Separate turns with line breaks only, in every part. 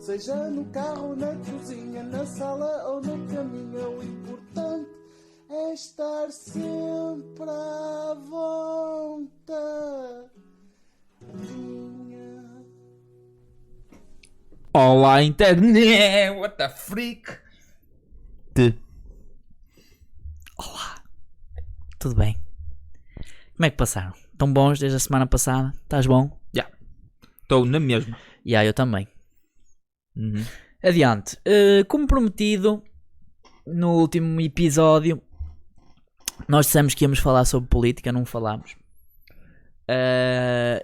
Seja no carro, na cozinha, na sala ou no caminho, o importante é estar sempre à vontade.
Olá, internet! What the freak?
Olá, tudo bem? Como é que passaram? Estão bons desde a semana passada? Estás bom?
Já. Estou na mesma.
Eu também. Adiante. Como prometido, no último episódio, nós dissemos que íamos falar sobre política, não falámos.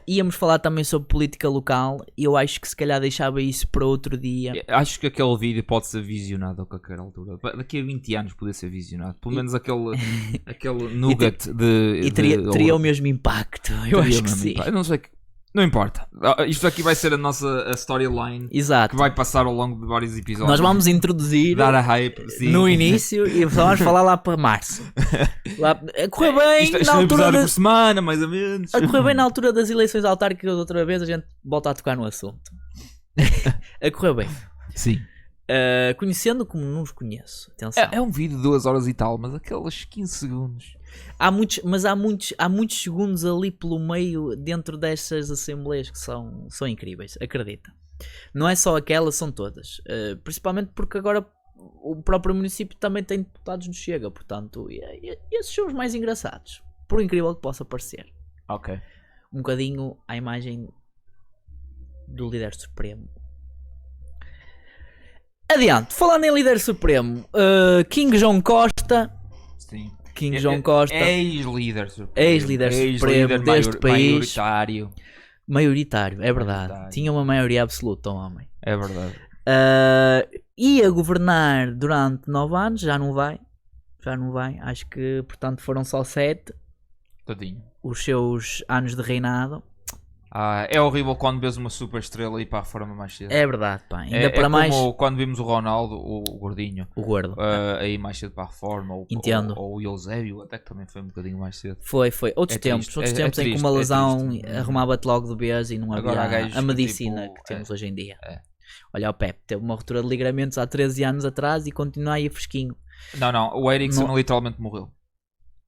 Íamos falar também sobre política local e eu acho que se calhar deixava isso para outro dia.
Acho que aquele vídeo pode ser visionado a qualquer altura. Daqui a 20 anos podia ser visionado. Pelo menos aquele nugget de...
E teria o mesmo impacto. Eu acho que sim.
Eu não sei que... Não importa. Isto aqui vai ser a nossa storyline.
Exato.
Que vai passar ao longo de vários episódios.
Nós vamos introduzir
dar a hype, sim,
no início e vamos falar lá para março. A correr bem
isto
na altura
por semana, mais ou menos.
A correr bem na altura das eleições autárquicas outra vez a gente volta a tocar no assunto. A correr bem.
Sim.
Conhecendo como não os conheço. Atenção.
É um vídeo de 2 horas e tal, mas aqueles 15 segundos.
Há muitos segundos ali pelo meio dentro destas assembleias que são incríveis, acredita. Não é só aquelas, são todas. Principalmente porque agora o próprio município também tem deputados no Chega, portanto, esses são os mais engraçados, por incrível que possa parecer.
Ok.
Um bocadinho à imagem do líder supremo. Adiante, falando em líder supremo, King João Costa.
Sim.
King João Costa,
ex-líder supremo
deste país,
maioritário,
é verdade. Tinha uma maioria absoluta, o homem.
É verdade.
Ia governar durante 9 anos, já não vai. Acho que, portanto, foram só 7
Tadinho.
os seus anos de reinado.
É horrível quando vês uma super estrela ir para a reforma mais cedo.
É verdade, pá. Ainda
é
para mais.
Como quando vimos o Ronaldo, o gordinho,
o gordo,
aí mais cedo para a reforma,
Entendo.
ou o Eusébio, até que também foi um bocadinho mais cedo.
Foi. Outros tempos em que uma lesão arrumava-te logo de vez e não havia a medicina que temos hoje em dia. Olha, o Pepe teve uma ruptura de ligamentos há 13 anos atrás e continua aí fresquinho.
Não, o Eriksen literalmente morreu.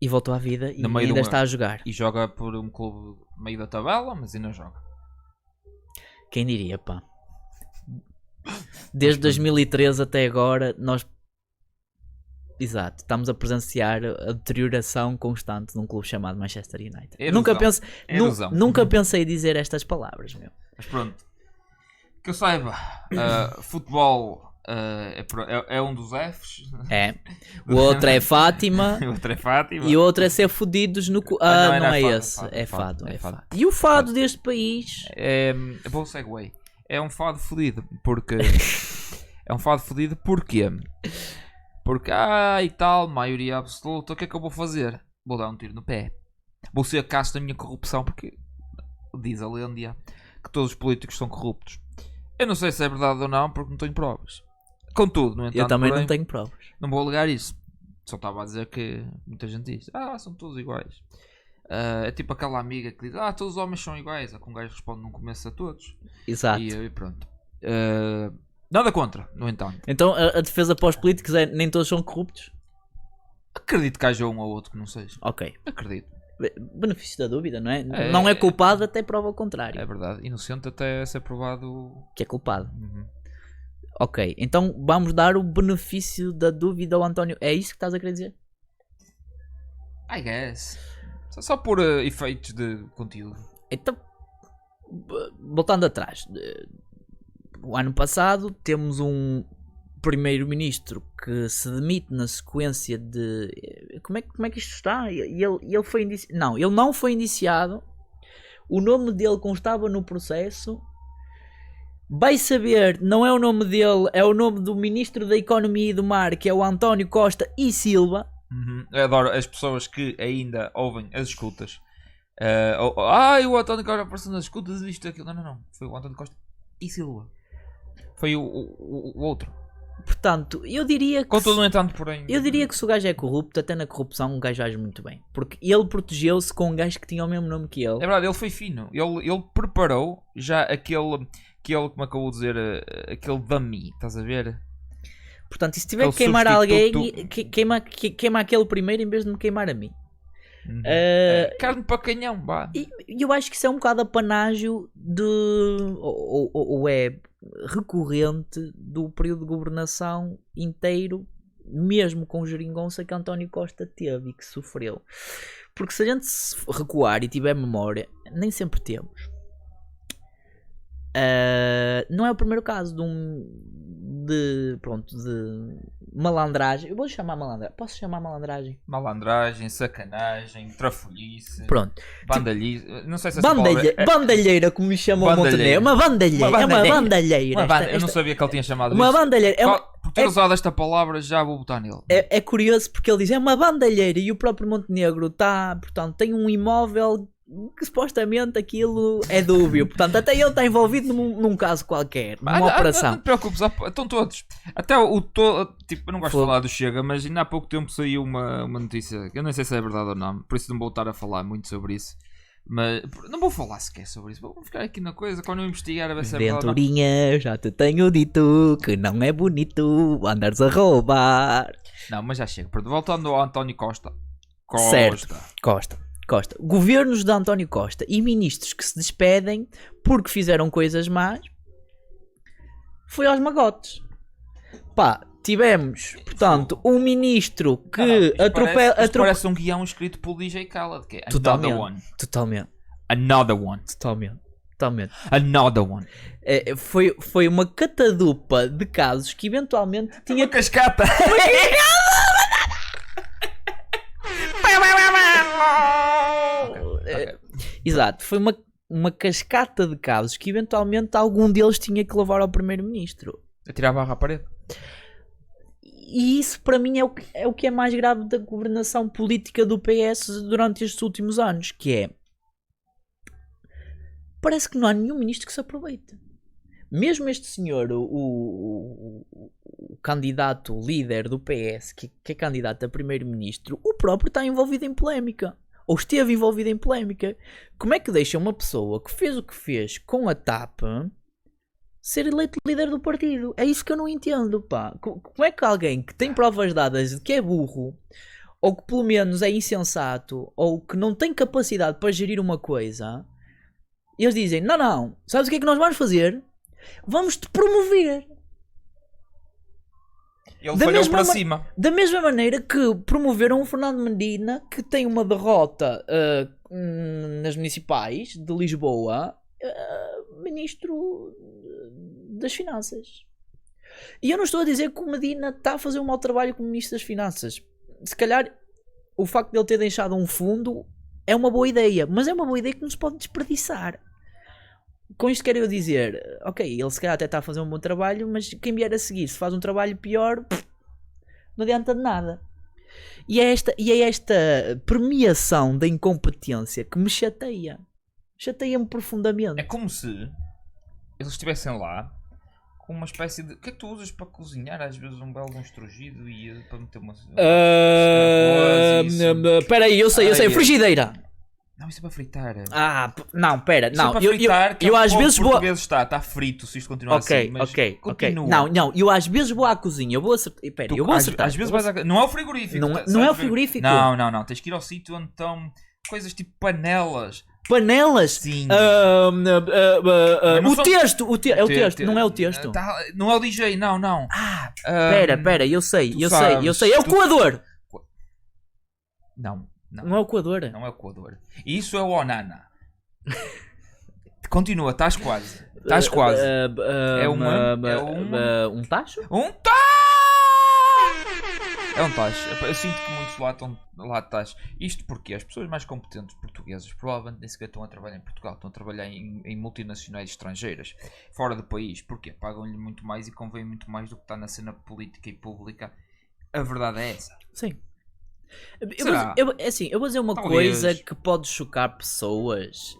E voltou à vida e ainda está a jogar.
E joga por um clube meio da tabela, mas ainda joga.
Quem diria, pá. Desde 2013 até agora, nós... Exato, estamos a presenciar a deterioração constante num clube chamado Manchester United. Nunca pensei dizer estas palavras, meu.
Mas pronto. Que eu saiba, futebol... é um dos Fs.
O outro é Fátima. E o outro é ser fodidos no cu. Não é esse. É fado. E o fado deste país
é bom segue. É um fado fodido. Porque é um fado fodido porquê? Porque e tal, maioria absoluta. O que é que eu vou fazer? Vou dar um tiro no pé. Vou ser a casta da minha corrupção. Porque diz a lenda que todos os políticos são corruptos. Eu não sei se é verdade ou não, porque não tenho provas. Contudo, no entanto,
eu também não tenho provas.
Não vou alegar isso. Só estava a dizer que muita gente diz: são todos iguais. É tipo aquela amiga que diz: todos os homens são iguais. Com um gajo responde num começo a todos.
Exato.
E pronto. Nada contra, no entanto.
Então a defesa para os políticos é nem todos são corruptos?
Acredito que haja um ou outro que não seja.
Ok.
Acredito.
Benefício da dúvida, não é? Não é culpado até prova o contrário.
É verdade. Inocente até ser provado
que é culpado. Ok, então vamos dar o benefício da dúvida ao António. É isso que estás a querer dizer?
I guess. Só por efeitos de conteúdo.
Então, voltando atrás. O ano passado temos um primeiro-ministro que se demite na sequência de... Como é que isto está? Ele foi indiciado. Não, ele não foi indiciado. O nome dele constava no processo. Vai saber, não é o nome dele, é o nome do Ministro da Economia e do Mar, que é o António Costa e Silva.
Eu adoro as pessoas que ainda ouvem as escutas. O António Costa apareceu nas escutas e isto aquilo. Não. Foi o António Costa e Silva. Foi o outro.
Portanto, eu diria que...
Contudo, no entanto, porém...
Eu diria que se o gajo é corrupto, até na corrupção um gajo age muito bem. Porque ele protegeu-se com um gajo que tinha o mesmo nome que ele.
É verdade, ele foi fino. Ele preparou já aquele aquele, como é que eu vou dizer, aquele dummy, estás a ver?
Portanto, e se tiver
É o
que queimar
substituto.
alguém, queima aquele primeiro em vez de me queimar a mim.
Carne para canhão, vá.
E eu acho que isso é um bocado apanágio de. Ou é recorrente do período de governação inteiro, mesmo com geringonça que António Costa teve e que sofreu. Porque se a gente recuar e tiver memória, nem sempre temos. Não é o primeiro caso de malandragem. Eu vou chamar malandragem. Posso chamar malandragem?
Malandragem, sacanagem, trafolhice,
Pronto.
bandalhice. Não sei se essa palavra
Bandalheira, como me chamam o
Bandalheira.
Montenegro. Uma bandalheira.
Uma
É uma
bandalheira.
bandalheira.
Uma banda-
Esta-
Eu não
esta-
sabia que ele tinha chamado
Uma
isso.
bandalheira.
Por ter usado esta palavra, já vou botar nele.
É curioso porque ele diz é uma bandalheira e o próprio Montenegro está, portanto, tem um imóvel que supostamente aquilo é dúbio. Portanto, até ele está envolvido num caso qualquer, numa operação.
Não te preocupes, estão todos. Até tipo, eu não gosto de falar do Chega, mas ainda há pouco tempo saiu uma notícia, que eu não sei se é verdade ou não, por isso não vou voltar a falar muito sobre isso. Mas não vou falar sequer sobre isso, vou ficar aqui na coisa, quando eu investigar a ver se é verdade ou não.
Venturinha, já te tenho dito que não é bonito andares a roubar.
Não, mas já chega. Voltando ao António Costa.
Certo. Costa. Governos de António Costa e ministros que se despedem porque fizeram coisas más. Foi aos magotes. Pá, tivemos, portanto, um ministro que atropela.
Parece um guião escrito por DJ Khaled, que é Another One.
Totalmente.
Another One. Another One.
Foi uma catadupa de casos que eventualmente tinha.
Uma cascata.
Exato, foi uma cascata de casos que eventualmente algum deles tinha que levar ao primeiro-ministro.
Atirar a barra à parede.
E isso para mim é o que é mais grave da governação política do PS durante estes últimos anos, que é, parece que não há nenhum ministro que se aproveite. Mesmo este senhor, o candidato líder do PS, que é candidato a primeiro-ministro, o próprio está envolvido em polémica. Ou esteve envolvido em polémica. Como é que deixa uma pessoa que fez o que fez com a TAP ser eleito líder do partido? É isso que eu não entendo, pá. Como é que alguém que tem provas dadas de que é burro, ou que pelo menos é insensato, ou que não tem capacidade para gerir uma coisa, eles dizem, não, sabes o que é que nós vamos fazer? Vamos te promover.
Ele falhou para cima.
Da mesma maneira que promoveram o Fernando Medina, que tem uma derrota nas municipais de Lisboa, ministro das Finanças. E eu não estou a dizer que o Medina está a fazer um mau trabalho como ministro das Finanças. Se calhar o facto de ele ter deixado um fundo é uma boa ideia, mas é uma boa ideia que não se pode desperdiçar. Com isto quero eu dizer, ok, ele se calhar até está a fazer um bom trabalho, mas quem vier a seguir, se faz um trabalho pior, não adianta de nada. E é esta premiação da incompetência que me chateia. Chateia-me profundamente.
É como se eles estivessem lá com uma espécie de... O que é que tu usas para cozinhar? Às vezes um belo estrugido e para meter uma...
Espera aí, eu sei, frigideira.
Não, isso é para fritar.
Não, pera,
Isso é
não.
para fritar, que
eu
é
às vezes vou.
está frito se isto continuar assim. Mas
Ok.
continua.
Não, eu às vezes vou à cozinha. Eu vou acertar.
Às vezes vais à... Não é o frigorífico.
Não é o frigorífico.
Não. Tens que ir ao sítio onde estão coisas tipo panelas.
Panelas?
Sim.
O texto. É o texto, não é o texto.
Não é o DJ, não.
Pera, eu sei. É o coador. Não é o coador.
Não é o coador. Isso é o Onana. Continua, estás quase. É
um tacho?
Um tacho! É um tacho. Eu sinto que muitos lá estão lá de tacho. Isto porque as pessoas mais competentes portuguesas provavelmente nem sequer estão a trabalhar em Portugal. Estão a trabalhar em multinacionais estrangeiras. Fora do país. Porquê? Pagam-lhe muito mais e convém muito mais do que está na cena política e pública. A verdade é essa.
Sim. Eu vou dizer uma coisa que pode chocar pessoas,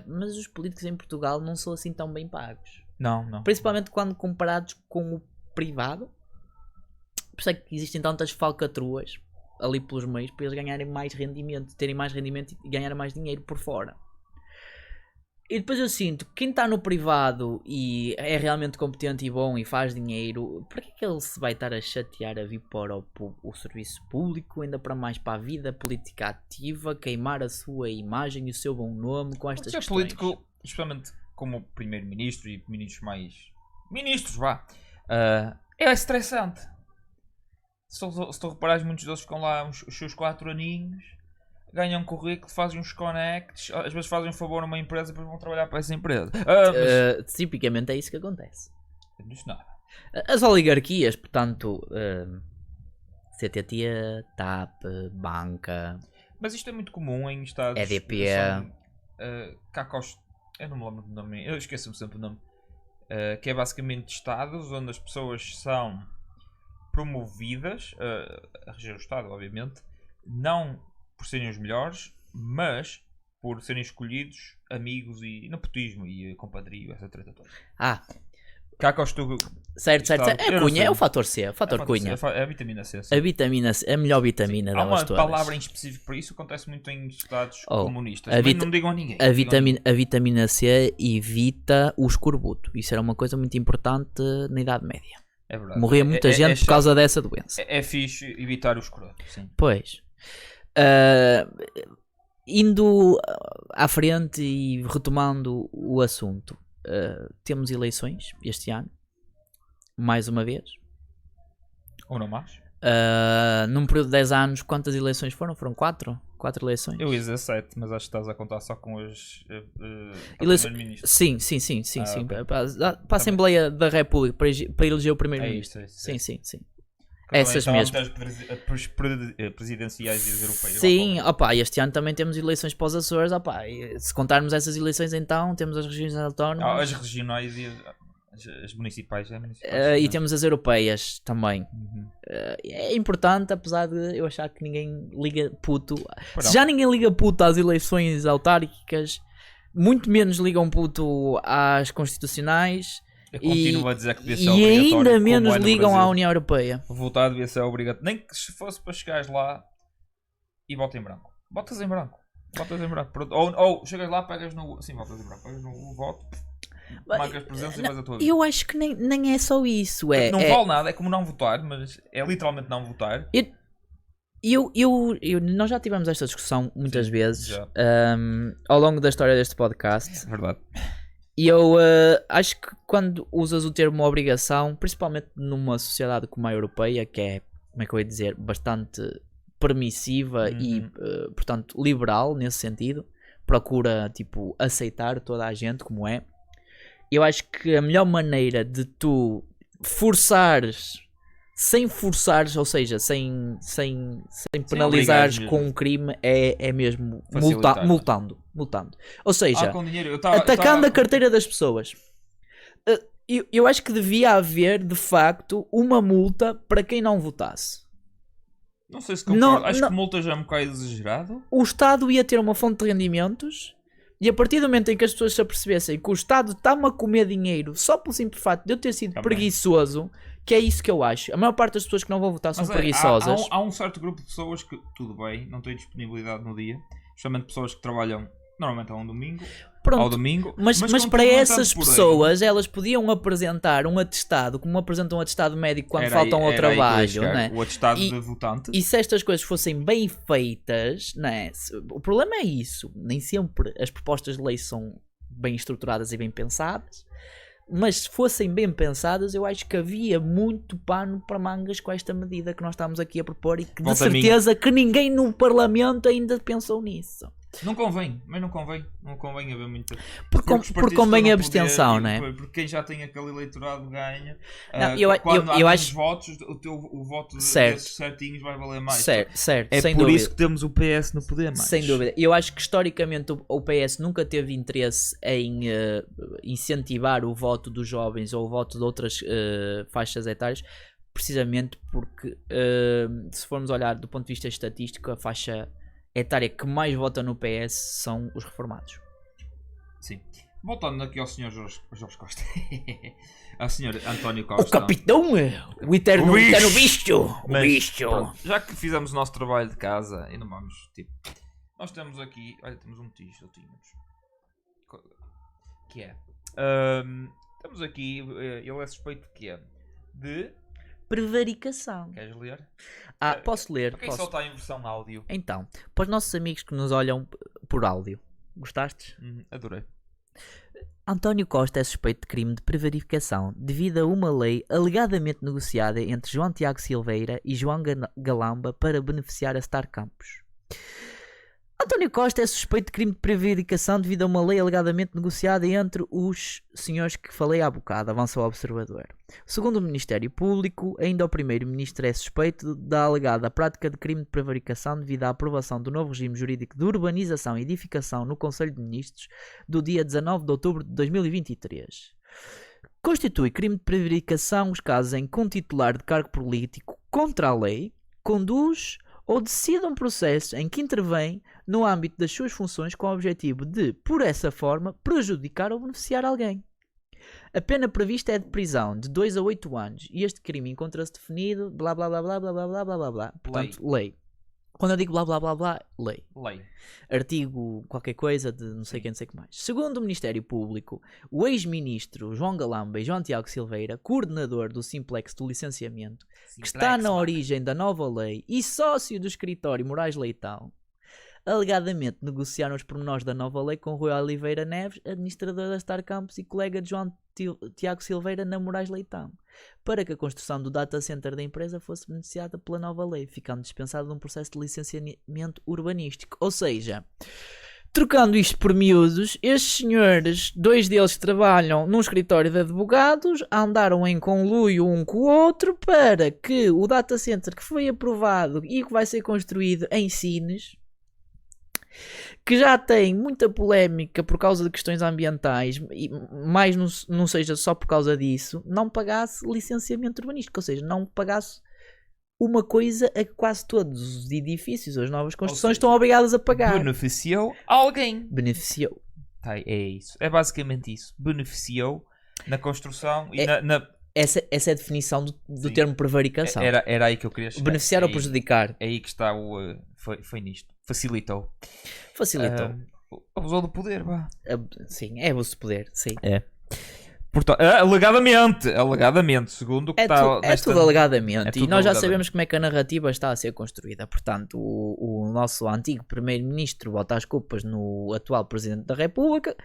mas os políticos em Portugal não são assim tão bem pagos.
Não.
Principalmente quando comparados com o privado. Por isso é que existem tantas falcatruas ali pelos meios para eles ganharem mais rendimento, terem mais rendimento e ganharem mais dinheiro por fora. E depois eu sinto que quem está no privado e é realmente competente e bom e faz dinheiro, para que ele se vai estar a chatear a vir para o serviço público, ainda para mais para a vida política ativa, queimar a sua imagem e o seu bom nome com estas
Ser
questões?
político, especialmente como primeiro-ministro e ministros mais... Ministros, vá. É estressante. Se tu reparares, muitos deles ficam lá os seus 4 aninhos, ganham um currículo, fazem uns connects, às vezes fazem um favor a uma empresa e depois vão trabalhar para essa empresa.
Tipicamente é isso que acontece.
Não diz nada.
As oligarquias, portanto, CTT, TAP, Banca,
Mas isto é muito comum em estados...
EDP.
Cacos... Eu não me lembro do nome, eu esqueço-me sempre o nome. Que é basicamente estados onde as pessoas são promovidas a reger o estado, obviamente, não por serem os melhores, mas por serem escolhidos amigos e nepotismo e compadrio, essa treta toda. Cacos, tu...
Certo. É Cunha, é o fator C, o fator Cunha.
É a vitamina C. Sim.
A vitamina C, a melhor vitamina
Há
delas
uma
todas.
palavra em específico para isso, acontece muito em estados
Oh,
comunistas.
a
Também
vita-
não digam a ninguém.
A vitamina C evita o escorbuto. Isso era uma coisa muito importante na Idade Média.
É verdade.
Morria muita gente por causa dessa doença.
É fixe evitar o escroto, sim.
Pois. Indo à frente e retomando o assunto, temos eleições este ano, mais uma vez.
Ou não mais?
Num período de 10 anos, quantas eleições foram? Foram 4? 4 eleições?
Eu ia dizer 7, mas acho que estás a contar só com as
Primeiro-ministro. Sim.
Ok.
Para a Assembleia da República, para eleger o
É
primeiro-ministro.
isso. É isso.
Sim.
Que
Essas
também
mesmo.
estão as presidenciais e as europeias.
Sim, este ano também temos eleições para os Açores. E se contarmos essas eleições, então temos as regiões autónomas
As regionais e as municipais.
e temos as europeias também.
Uhum.
É importante, apesar de eu achar que ninguém liga puto.
Pois
Se
não.
já ninguém liga puto às eleições autárquicas, muito menos ligam puto às constitucionais.
Eu continuo a dizer que devia ser
E
obrigatório,
ainda
como
menos
é no
ligam à
Brasil.
União Europeia.
Votar devia ser obrigatório. Nem que se fosse para chegares lá e votas em branco. Votas em branco. Pronto. Ou chegas lá, pegas no... Sim, votas em branco. Pegas no voto, marcas presença e vais a tua vida.
Eu acho que nem é só isso.
Não vale nada, é como não votar, mas é literalmente não votar.
Nós já tivemos esta discussão muitas vezes
já.
ao longo da história deste podcast.
Verdade.
E eu acho que quando usas o termo obrigação, principalmente numa sociedade como a europeia, que é, como é que eu ia dizer, bastante permissiva e, portanto, liberal nesse sentido, procura, tipo, aceitar toda a gente como é. Eu acho que a melhor maneira de tu forçares, sem forçares, ou seja, sem penalizares
obrigares
com
mesmo.
um crime, é mesmo
Facilitar.
multando. Ou seja,
Com dinheiro.
atacando a carteira das pessoas. Eu acho que devia haver, de facto, uma multa para quem não votasse.
Não sei se concordo.
Não,
Acho
não.
que multa já é um bocado exagerado.
O Estado ia ter uma fonte de rendimentos e a partir do momento em que as pessoas se apercebessem que o Estado está-me a comer dinheiro só pelo simples facto de eu ter sido
Também.
preguiçoso, que é isso que eu acho. A maior parte das pessoas que não vão votar são
Mas
preguiçosas.
há um certo grupo de pessoas que, tudo bem, não têm disponibilidade no dia. Especialmente pessoas que trabalham normalmente ao domingo.
Pronto.
Ao domingo.
Mas para
continuam
essas
estando por aí.
pessoas, elas podiam apresentar um atestado, como apresentam um atestado médico quando faltam ao
Era aí que eu ia
trabalho,
chegar.
né?
O atestado
E-
de votante.
E se estas coisas fossem bem feitas, né? O problema é isso. Nem sempre as propostas de lei são bem estruturadas e bem pensadas. Mas se fossem bem pensadas, eu acho que havia muito pano para mangas com esta medida que nós estamos aqui a propor e que de
Volta a mim.
certeza que ninguém no Parlamento ainda pensou nisso.
Não convém, mas não convém haver muita.
Porque
os partidos
convém a
estão no poder,
abstenção, né?
Porque quem já tem aquele eleitorado ganha.
Não, eu
quando há
acho-
menos votos, o voto
Certo.
desses certinhos vai valer mais.
Certo,
É
sem
por
dúvida.
isso que temos o PS no poder, mais.
Sem dúvida. Eu acho que historicamente o PS nunca teve interesse em incentivar o voto dos jovens ou o voto de outras faixas etárias, precisamente porque, se formos olhar do ponto de vista estatístico, a faixa etária que mais vota no PS são os reformados.
Sim. Voltando aqui ao Sr. Jorge Costa. Ao Sr. António Costa.
O capitão, o eterno bicho, o
Mas,
bicho.
pronto, já que fizemos o nosso trabalho de casa e não vamos, tipo, nós temos aqui, olha, temos um tijo, que é... Estamos aqui, ele é suspeito de quê? De...
Prevaricação.
Queres ler?
Posso ler?
Para quem
Posso.
só está em versão áudio.
Então, para os nossos amigos que nos olham por áudio, gostaste?
Adorei.
António Costa é suspeito de crime de prevaricação devido a uma lei alegadamente negociada entre João Tiago Silveira e João Galamba para beneficiar a Star Campos. António Costa é suspeito de crime de prevaricação devido a uma lei alegadamente negociada entre os senhores que falei há bocado, avança o observador. Segundo o Ministério Público, ainda o primeiro-ministro é suspeito da alegada prática de crime de prevaricação devido à aprovação do novo regime jurídico de urbanização e edificação no Conselho de Ministros do dia 19 de outubro de 2023. Constitui crime de prevaricação os casos em que um titular de cargo político contra a lei conduz ou decide um processo em que intervém no âmbito das suas funções com o objetivo de, por essa forma, prejudicar ou beneficiar alguém. A pena prevista é de prisão de 2 a 8 anos e este crime encontra-se definido blá blá blá blá blá blá blá blá blá blá. Portanto, lei. Quando eu digo blá blá blá blá, lei. Artigo qualquer coisa de não sei quem, não sei o que mais. Segundo o Ministério Público, o ex-ministro João Galamba e João Tiago Silveira, coordenador do Simplex do licenciamento, que está na origem da nova lei e sócio do escritório Moraes Leitão, alegadamente negociaram os pormenores da nova lei com Rui Oliveira Neves, administrador da Star Campus e colega de João Tiago Silveira na Moraes Leitão, para que a construção do data center da empresa fosse beneficiada pela nova lei, ficando dispensada de um processo de licenciamento urbanístico. Ou seja, trocando isto por miúdos, estes senhores, 2 deles que trabalham num escritório de advogados, andaram em conluio um com o outro para que o data center que foi aprovado e que vai ser construído em Sines, que já tem muita polémica por causa de questões ambientais, e mais não seja só por causa disso, não pagasse licenciamento urbanístico, ou seja, não pagasse uma coisa a que quase todos os edifícios, as novas construções, estão obrigadas a pagar.
Beneficiou alguém.
Beneficiou.
Tá, é isso. É basicamente isso. Beneficiou na construção e na...
Essa é a definição do termo prevaricação.
Era aí que eu queria chegar.
Beneficiar ou prejudicar.
É aí que está o... Foi nisto. Facilitou. Abusou do poder, vá.
Sim, é abuso de poder, sim.
É. Portanto, alegadamente, segundo o que está...
É tudo alegadamente.
tudo
e nós já
alegadamente.
sabemos como é que a narrativa está a ser construída. Portanto, o nosso antigo primeiro-ministro bota as culpas no atual presidente da República,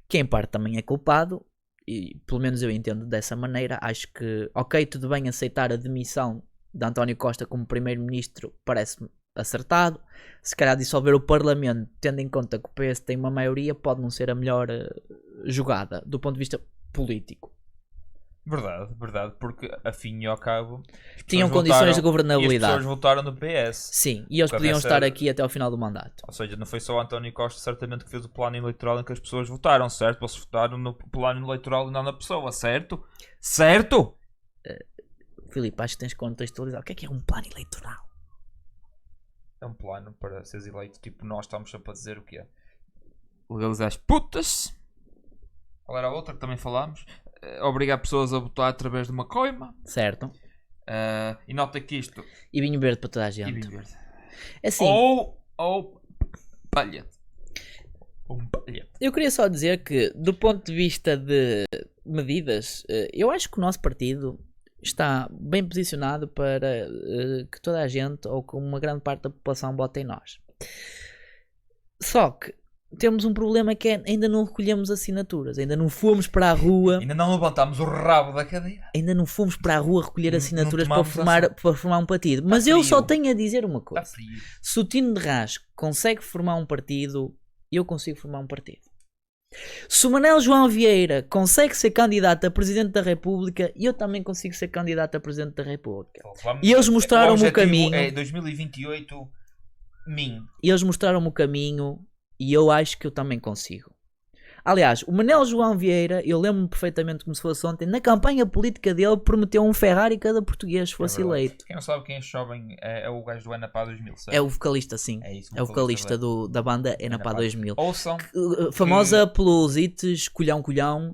que em parte também é culpado, e pelo menos eu entendo dessa maneira. Acho que, ok, tudo bem aceitar a demissão de António Costa como primeiro-ministro, parece-me acertado. Se calhar dissolver o Parlamento, tendo em conta que o PS tem uma maioria, pode não ser a melhor jogada do ponto de vista político.
Verdade, porque a fim e ao cabo
tinham condições de
e
governabilidade.
as pessoas votaram no PS.
Sim, e eles podiam estar aqui até ao final do mandato.
Ou seja, não foi só o António Costa certamente que fez o plano eleitoral em que as pessoas votaram, certo? Eles votaram no plano eleitoral e não na pessoa, certo? Certo?
Filipe, acho que tens que contextualizar. O que é um plano eleitoral?
É um plano para seres eleito. Tipo, nós estamos sempre a dizer o quê? Legalizar as putas. Qual era a outra que também falámos? Obrigar pessoas a votar através de uma coima.
Certo.
E nota que isto...
E vinho verde para toda a gente.
E vinho verde.
É assim,
ou palhete. Um palhete.
eu queria só dizer que, do ponto de vista de medidas, eu acho que o nosso partido está bem posicionado para que toda a gente, ou que uma grande parte da população, vote em nós. Só que temos um problema que é ainda não recolhemos assinaturas, ainda não fomos para a rua,
Ainda não levantámos o rabo da cadeira.
ainda não fomos para a rua recolher
Não
assinaturas para
tomamos
formar um partido. Mas eu
frio.
só tenho a dizer uma
Está
coisa:
frio.
se o Tino de Rás consegue formar um partido, eu consigo formar um partido. Se o Manel João Vieira consegue ser candidato a Presidente da República, eu também consigo ser candidato a Presidente da República. E eles mostraram-me o caminho.
É 2028 mim.
E eles mostraram-me o caminho e eu acho que eu também consigo. Aliás, o Manel João Vieira, eu lembro-me perfeitamente como se fosse ontem, na campanha política dele prometeu um Ferrari cada português se fosse eleito.
Quem não sabe quem é jovem é o gajo do Anapá 2000, certo?
É o vocalista, sim.
É isso,
É o vocalista da banda Enapá 2000.
Ouçam.
Famosa pelos hits Colhão Colhão.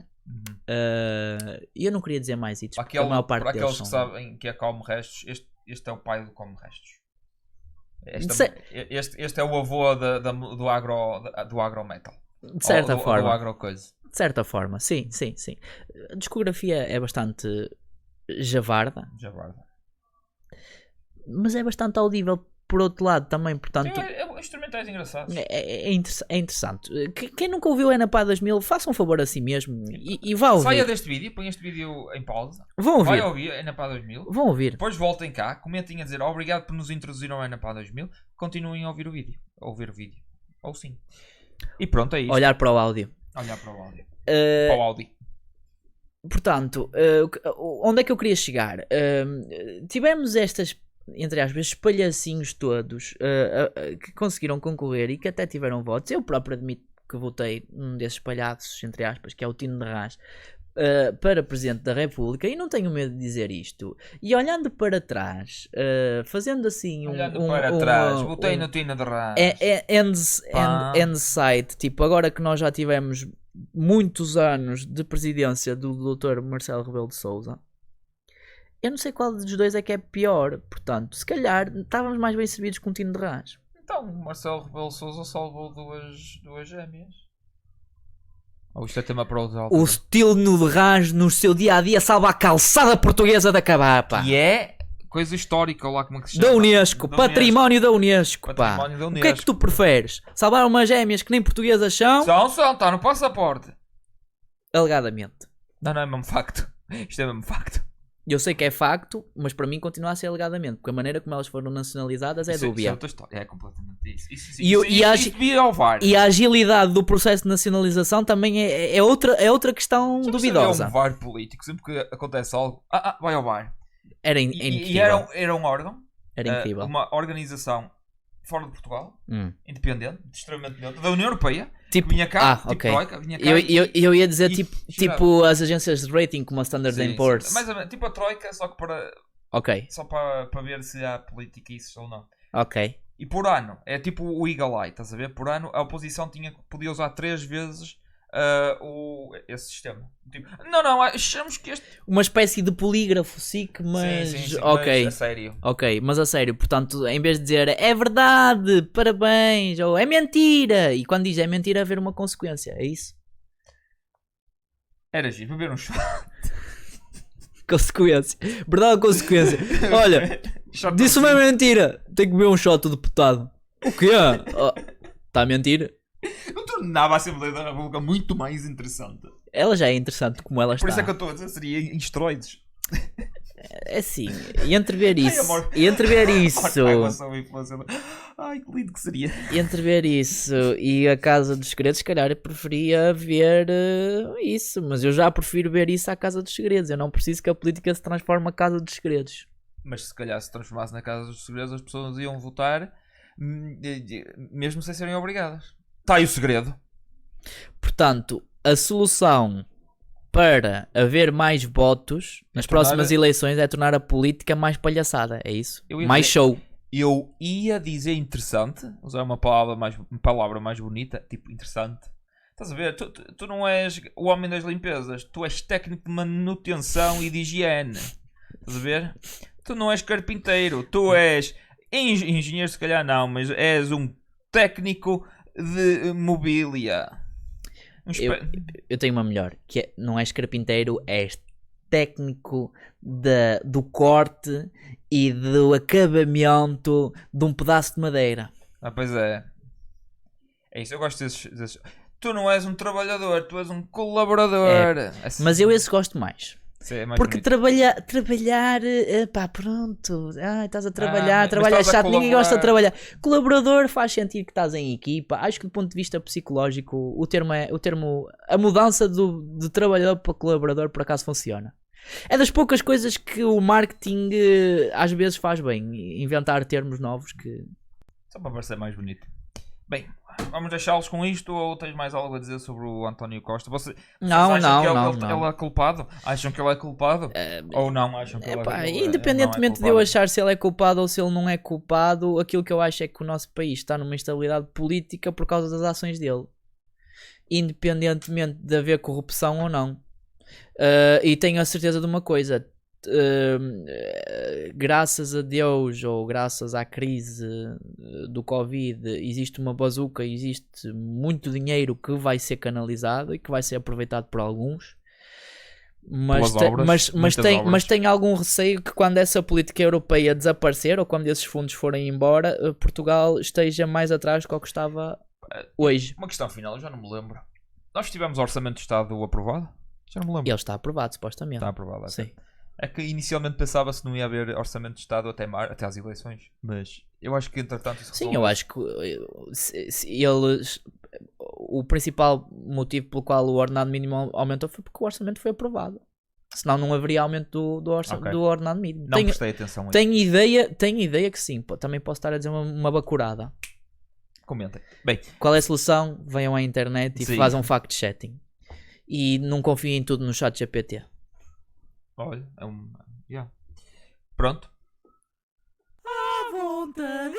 E eu não queria dizer mais hits, porque a maior parte
para
deles
aqueles que
são...
sabem que é Come Restos, este é o pai do Come Restos. Este é o avô do agro metal.
De certa
do
forma.
agrocoisa.
De certa forma, sim. A discografia é bastante javarda,
Já guarda.
mas é bastante audível por outro lado também, portanto...
Instrumentais engraçados.
É interessante. Quem nunca ouviu Enapá 2000, faça um favor a si mesmo e vá ouvir.
Saia deste vídeo, põe este vídeo em pausa.
Vão
Vai
ouvir.
ouvir Enapá 2000.
Vão ouvir.
Depois voltem cá, comentem a dizer obrigado por nos introduzir ao Enapá 2000. Continuem a ouvir o vídeo. Ou sim. E pronto, é isto.
Olhar para o áudio.
Olhar para o áudio.
Uh,
Para o áudio.
Portanto, onde é que eu queria chegar? Tivemos estas, entre aspas, espalhacinhos todos que conseguiram concorrer e que até tiveram votos. Eu próprio admito que votei num desses palhaços, entre aspas, que é o Tino de Rás, para Presidente da República, e não tenho medo de dizer isto. E olhando para trás, fazendo assim
Olhando para trás, votei no Tino de Rás.
End sight, tipo, agora que nós já tivemos muitos anos de presidência do Dr. Marcelo Rebelo de Sousa, eu não sei qual dos dois é que é pior. Portanto, se calhar estávamos mais bem servidos com o Tino de Rás.
Então, Marcelo Rebelo de Sousa salvou duas gêmeas. Ou isto é tema para outra
O
altura.
estilo de Rás no seu dia a dia salva a calçada portuguesa da Cabapa.
E é coisa histórica, ou lá como é que se chama?
Da Unesco, património da Unesco, pá.
Património da
O que é que
Unesco.
tu preferes? Salvar umas gêmeas que nem portuguesas são?
São, está no passaporte.
Alegadamente.
Não é mesmo facto. Isto é mesmo facto.
Eu sei que é facto, mas para mim continua a ser alegadamente, porque a maneira como elas foram nacionalizadas é
Isso é
dúbia.
outra história. É completamente isso. Isso devia ao VAR.
E a agilidade do processo de nacionalização também é outra questão duvidosa.
É um VAR político. Sempre que acontece algo, vai ao VAR.
Era
E
incrível.
era um órgão,
Era incrível.
uma organização fora de Portugal,
Hum.
independente, extremamente neutra, da União Europeia,
Tipo,
que vinha cá,
ok.
troika, vinha cá
Eu ia dizer
e
tipo as agências de rating como a Standard
Sim,
Poor's.
sim. Mais ou menos, tipo a troika, só que
Ok,
só para ver se há política isso ou não.
ok.
E por ano, é tipo o Eagle Eye, estás a ver? Por ano a oposição podia usar 3 vezes esse sistema. Tipo, não, achamos que este...
Uma espécie de polígrafo, SIC, mas...
Sim,
ok.
mas a sério.
Ok, mas a sério, portanto, em vez de dizer é verdade, parabéns, ou é mentira, e quando diz é mentira, haver uma consequência, é isso?
Era giro, beber um shot.
Consequência. Verdade ou consequência? Olha, disse uma mentira, tem que beber um shot do deputado. O quê? Está a mentir?
Eu tornava a Assembleia da República muito mais interessante.
Ela já é interessante como ela está.
Por isso é que eu estou a dizer, seria em esteroides.
É assim, e entrever isso,
amor.
e entrever isso,
Ai, que lindo que seria.
e entrever isso e a Casa dos Segredos, se calhar eu preferia ver isso, mas eu já prefiro ver isso à Casa dos Segredos, eu não preciso que a política se transforme na Casa dos Segredos.
Mas se calhar se transformasse na Casa dos Segredos, as pessoas iam votar mesmo sem serem obrigadas. Está aí o segredo.
Portanto, a solução para haver mais votos nas próximas eleições é tornar a política mais palhaçada, é isso? Mais show.
Eu ia dizer interessante, usar uma palavra mais bonita, tipo interessante. Estás a ver? Tu não és o homem das limpezas, tu és técnico de manutenção e de higiene. Estás a ver? Tu não és carpinteiro, tu és engenheiro, se calhar não, mas és um técnico de mobília.
Eu tenho uma melhor, que é, não és carpinteiro, és técnico do corte e do acabamento de um pedaço de madeira.
Pois é. É isso, eu gosto desses. Tu não és um trabalhador, tu és um colaborador. Assim.
Mas eu esse gosto mais.
Sim, é mais
porque
bonito.
trabalhar, pá, pronto, estás a trabalhar é
estás a
chato, ninguém gosta de
colaborar.
trabalhar. Colaborador faz sentir que estás em equipa. Acho que do ponto de vista psicológico, a mudança de trabalhador para colaborador por acaso funciona. É das poucas coisas que o marketing às vezes faz bem, inventar termos novos que...
Só para parecer mais bonito. Bem, vamos deixá-los com isto ou tens mais algo a dizer sobre o António Costa? Vocês
Não.
acham que ele é culpado? Acham que ele é culpado? Ou não acham que ele
Independentemente de eu achar se ele é culpado ou se ele não é culpado, aquilo que eu acho é que o nosso país está numa instabilidade política por causa das ações dele. Independentemente de haver corrupção ou não. E tenho a certeza de uma coisa. graças a Deus ou graças à crise do Covid, existe uma bazuca, existe muito dinheiro que vai ser canalizado e que vai ser aproveitado por alguns. Mas,
Pelas obras,
mas
muitas
tem,
obras.
mas tem algum receio que quando essa política europeia desaparecer ou quando esses fundos forem embora, Portugal esteja mais atrás do que estava hoje.
Uma questão final, eu já não me lembro. Nós tivemos orçamento de Estado aprovado? Já não me lembro.
Ele está aprovado, supostamente.
Está aprovado. É.
Sim.
É que inicialmente pensava-se que não ia haver orçamento de Estado até às eleições. Mas eu acho que entretanto isso
Sim, eu acho que eles. O principal motivo pelo qual o ordenado mínimo aumentou foi porque o orçamento foi aprovado. Senão não haveria aumento do ordenado mínimo.
Não prestei atenção a isso.
Tenho ideia que sim. Também posso estar a dizer uma bacurada.
Comentem. Bem,
Qual é a solução? Venham à internet e
Sim.
façam fact-checking. E não confiem em tudo no chat GPT.
olha, yeah. Pronto.
À vontade.